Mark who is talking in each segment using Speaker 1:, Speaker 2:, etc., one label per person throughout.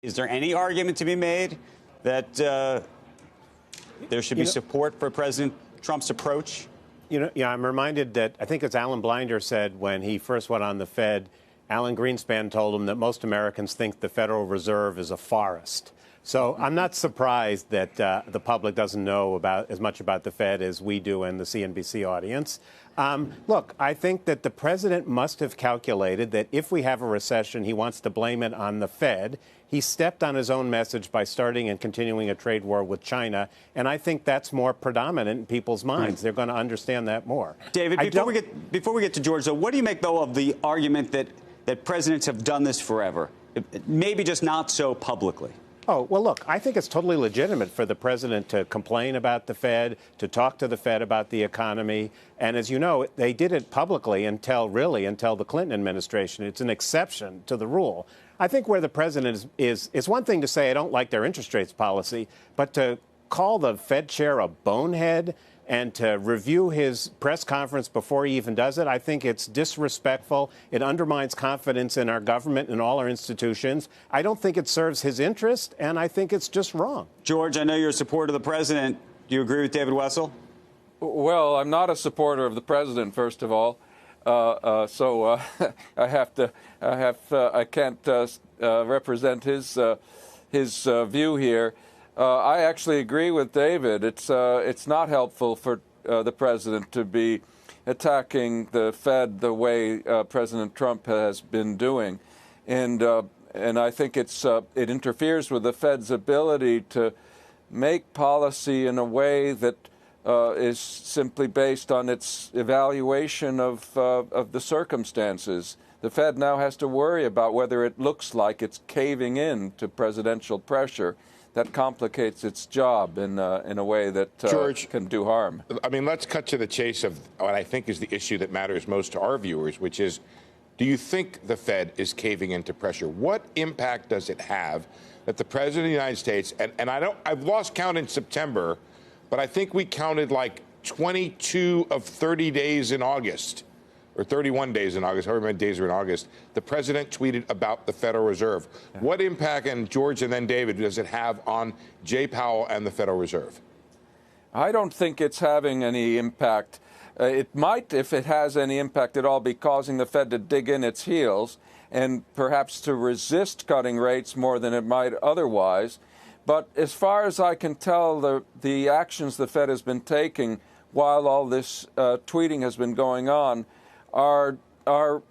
Speaker 1: Is there any argument to be made that there should be support for President Trump's approach?
Speaker 2: I'm reminded that I think it's Alan Blinder said when he first went on the Fed, Alan Greenspan told him that most Americans think the Federal Reserve is a forest. So I'm not surprised that the public doesn't know about as much about the Fed as we do in the CNBC audience. Look, I think that the president must have calculated that if we have a recession, he wants to blame it on the Fed. He stepped on his own message by starting and continuing a trade war with China, and I think that's more predominant in people's minds. They're going to understand that more.
Speaker 1: David, before we get to George, though, what do you make, though, of the argument that presidents have done this forever, maybe just not so publicly?
Speaker 2: Oh, well, look, I think it's totally legitimate for the president to complain about the Fed, to talk to the Fed about the economy. And as you know, they did it publicly until the Clinton administration. It's an exception to the rule. I think where the president is one thing to say, I don't like their interest rates policy, but to call the Fed chair a bonehead and to review his press conference before he even does it, I think it's disrespectful. It undermines confidence in our government and all our institutions. I don't think it serves his interest, and I think it's just wrong.
Speaker 1: George, I know you're a supporter of the president. Do you agree with David Wessel?
Speaker 3: Well, I'm not a supporter of the president, first of all. So I can't represent his view here. I actually agree with David. It's not helpful for the president to be attacking the Fed the way President Trump has been doing, and I think it interferes with the Fed's ability to make policy in a way that is simply based on its evaluation of the circumstances. The Fed now has to worry about whether it looks like it's caving in to presidential pressure. That complicates its job in a way that
Speaker 4: George,
Speaker 3: can do harm.
Speaker 4: I mean, let's cut to the chase of what I think is the issue that matters most to our viewers, which is, do you think the Fed is caving into pressure? What impact does it have that the President of the United States, and I've lost count in September, but I think we counted like 22 of 30 days in August, or 31 days in August, however many days are in August, the president tweeted about the Federal Reserve. Yeah. What impact, and George and then David, does it have on Jay Powell and the Federal Reserve?
Speaker 3: I don't think it's having any impact. It might, if it has any impact at all, be causing the Fed to dig in its heels and perhaps to resist cutting rates more than it might otherwise. But as far as I can tell, the actions the Fed has been taking while all this tweeting has been going on are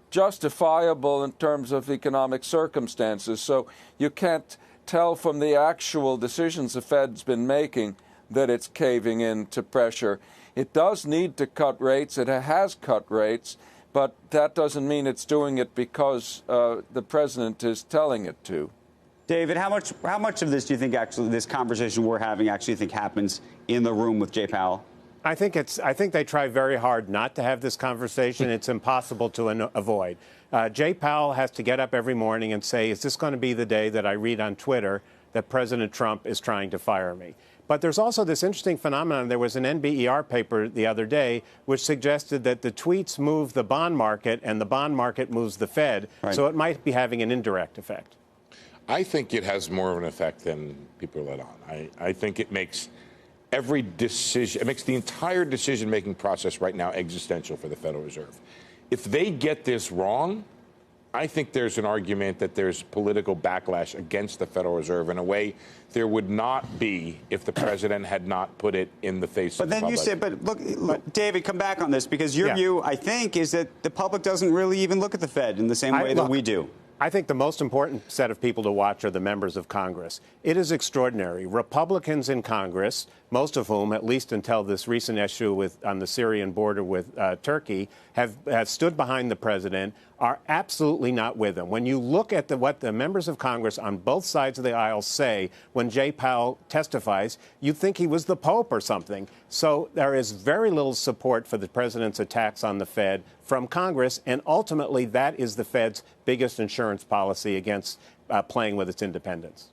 Speaker 3: justifiable in terms of economic circumstances. So you can't tell from the actual decisions the Fed's been making that it's caving in to pressure. It does need to cut rates. It has cut rates, but that doesn't mean it's doing it because the president is telling it to.
Speaker 1: David, how much of this do you think actually this conversation we're having actually think happens in the room with Jay Powell?
Speaker 2: I think they try very hard not to have this conversation. It's impossible to avoid. Jay Powell has to get up every morning and say, is this going to be the day that I read on Twitter that President Trump is trying to fire me? But there's also this interesting phenomenon. There was an NBER paper the other day which suggested that the tweets move the bond market and the bond market moves the Fed. Right. So it might be having an indirect effect.
Speaker 4: I think it has more of an effect than people let on. I think it makes every decision, it makes the entire decision-making process right now existential for the Federal Reserve. If they get this wrong, I think there's an argument that there's political backlash against the Federal Reserve in a way there would not be if the president had not put it in the face of the public.
Speaker 1: But then you said, but look, David, come back on this, because your view, I think, is that the public doesn't really even look at the Fed in the same way that we do.
Speaker 2: I think the most important set of people to watch are the members of Congress. It is extraordinary. Republicans in Congress, most of whom, at least until this recent issue on the Syrian border with Turkey, have stood behind the president, are absolutely not with him. When you look at what the members of Congress on both sides of the aisle say when Jay Powell testifies, you'd think he was the Pope or something. So there is very little support for the president's attacks on the Fed from Congress, and ultimately that is the Fed's biggest insurance policy against playing with its independence.